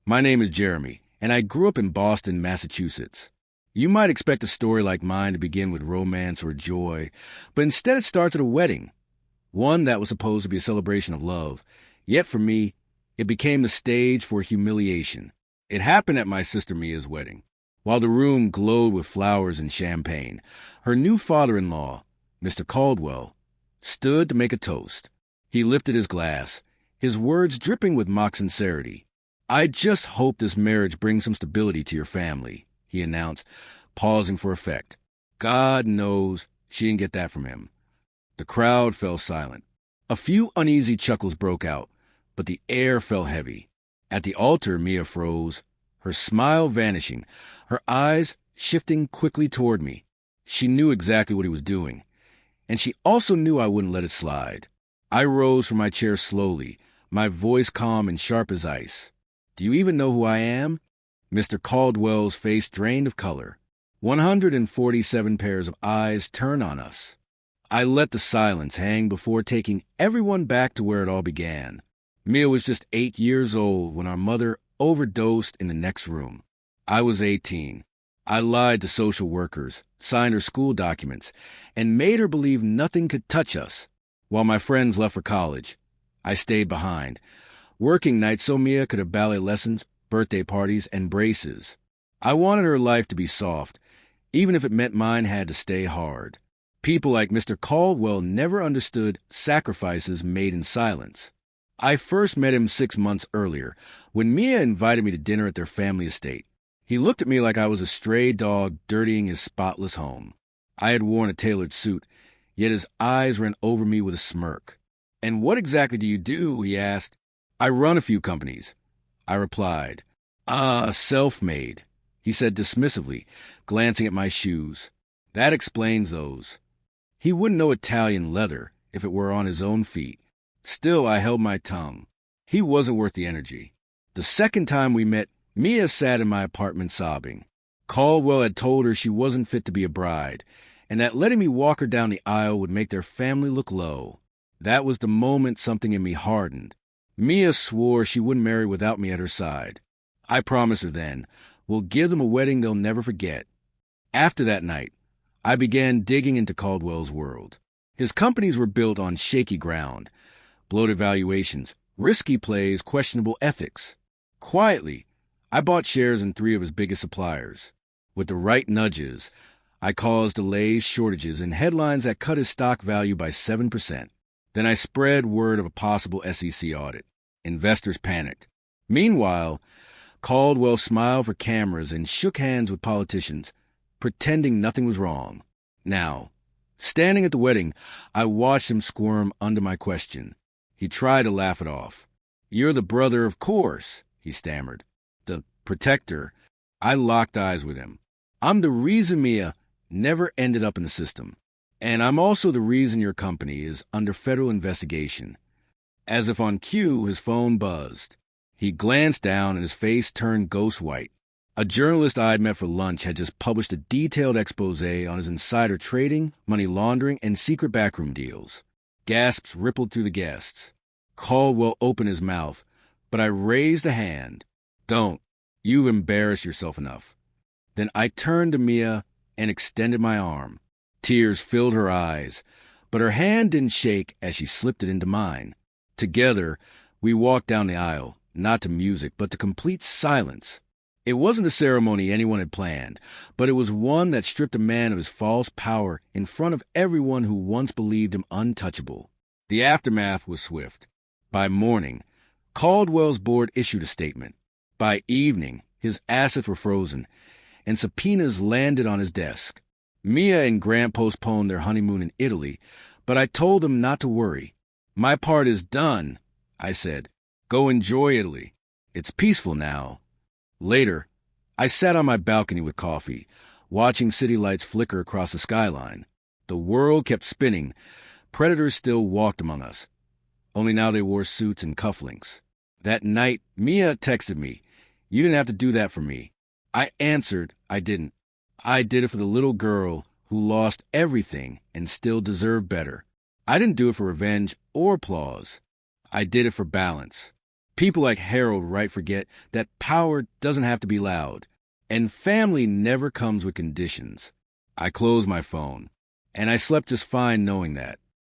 My name is Jeremy, and I grew up in Boston, Massachusetts. You might expect a story like mine to begin with romance or joy, but instead it starts at a wedding, one that was supposed to be a celebration of love. Yet for me, it became the stage for humiliation. It happened at my sister Mia's wedding. While the room glowed with flowers and champagne, her new father-in-law, Mr. Caldwell, stood to make a toast. He lifted his glass, his words dripping with mock sincerity. "I just hope this marriage brings some stability to your family," he announced, pausing for effect. God knows she didn't get that from him. The crowd fell silent. A few uneasy chuckles broke out, but the air felt heavy. At the altar, Mia froze, her smile vanishing, her eyes shifting quickly toward me. She knew exactly what he was doing, and she also knew I wouldn't let it slide. I rose from my chair slowly, my voice calm and sharp as ice. "Do you even know who I am?" Mr. Caldwell's face drained of color. 147 pairs of eyes turned on us. I let the silence hang before taking everyone back to where it all began. Mia was just 8 years old when our mother overdosed in the next room. I was 18. I lied to social workers, signed her school documents, and made her believe nothing could touch us. While my friends left for college, I stayed behind, working nights so Mia could have ballet lessons, birthday parties, and braces. I wanted her life to be soft, even if it meant mine had to stay hard. People like Mr. Caldwell never understood sacrifices made in silence. I first met him 6 months earlier, when Mia invited me to dinner at their family estate. He looked at me like I was a stray dog dirtying his spotless home. I had worn a tailored suit, yet his eyes ran over me with a smirk. "And what exactly do you do?" he asked. "I run a few companies," I replied. "Ah, self-made," he said dismissively, glancing at my shoes. "That explains those." He wouldn't know Italian leather if it were on his own feet. Still, I held my tongue. He wasn't worth the energy. The second time we met, Mia sat in my apartment sobbing. Caldwell had told her she wasn't fit to be a bride, and that letting me walk her down the aisle would make their family look low. That was the moment something in me hardened. Mia swore she wouldn't marry without me at her side. I promised her then, "We'll give them a wedding they'll never forget." After that night, I began digging into Caldwell's world. His companies were built on shaky ground, bloated valuations, risky plays, questionable ethics. Quietly, I bought shares in 3 of his biggest suppliers. With the right nudges, I caused delays, shortages, and headlines that cut his stock value by 7%. Then I spread word of a possible SEC audit. Investors panicked. Meanwhile, Caldwell smiled for cameras and shook hands with politicians, pretending nothing was wrong. Now, standing at the wedding, I watched him squirm under my question. He tried to laugh it off. "You're the brother, of course," he stammered. "The protector." I locked eyes with him. "I'm the reason Mia never ended up in the system. And I'm also the reason your company is under federal investigation." As if on cue, his phone buzzed. He glanced down and his face turned ghost white. A journalist I had met for lunch had just published a detailed expose on his insider trading, money laundering, and secret backroom deals. Gasps rippled through the guests. Caldwell opened his mouth, but I raised a hand. "Don't. You've embarrassed yourself enough." Then I turned to Mia and extended my arm. Tears filled her eyes, but her hand didn't shake as she slipped it into mine. Together, we walked down the aisle, not to music, but to complete silence. It wasn't a ceremony anyone had planned, but it was one that stripped a man of his false power in front of everyone who once believed him untouchable. The aftermath was swift. By morning, Caldwell's board issued a statement. By evening, his assets were frozen, and subpoenas landed on his desk. Mia and Grant postponed their honeymoon in Italy, but I told them not to worry. "My part is done," I said. "Go enjoy Italy. It's peaceful now." Later, I sat on my balcony with coffee, watching city lights flicker across the skyline. The world kept spinning. Predators still walked among us. Only now they wore suits and cufflinks. That night, Mia texted me, "You didn't have to do that for me." I answered, I didn't. I did it for the little girl who lost everything and still deserved better. I didn't do it for revenge or applause. I did it for balance. People like Harold Wright forget that power doesn't have to be loud, and family never comes with conditions. I closed my phone, and I slept just fine knowing that.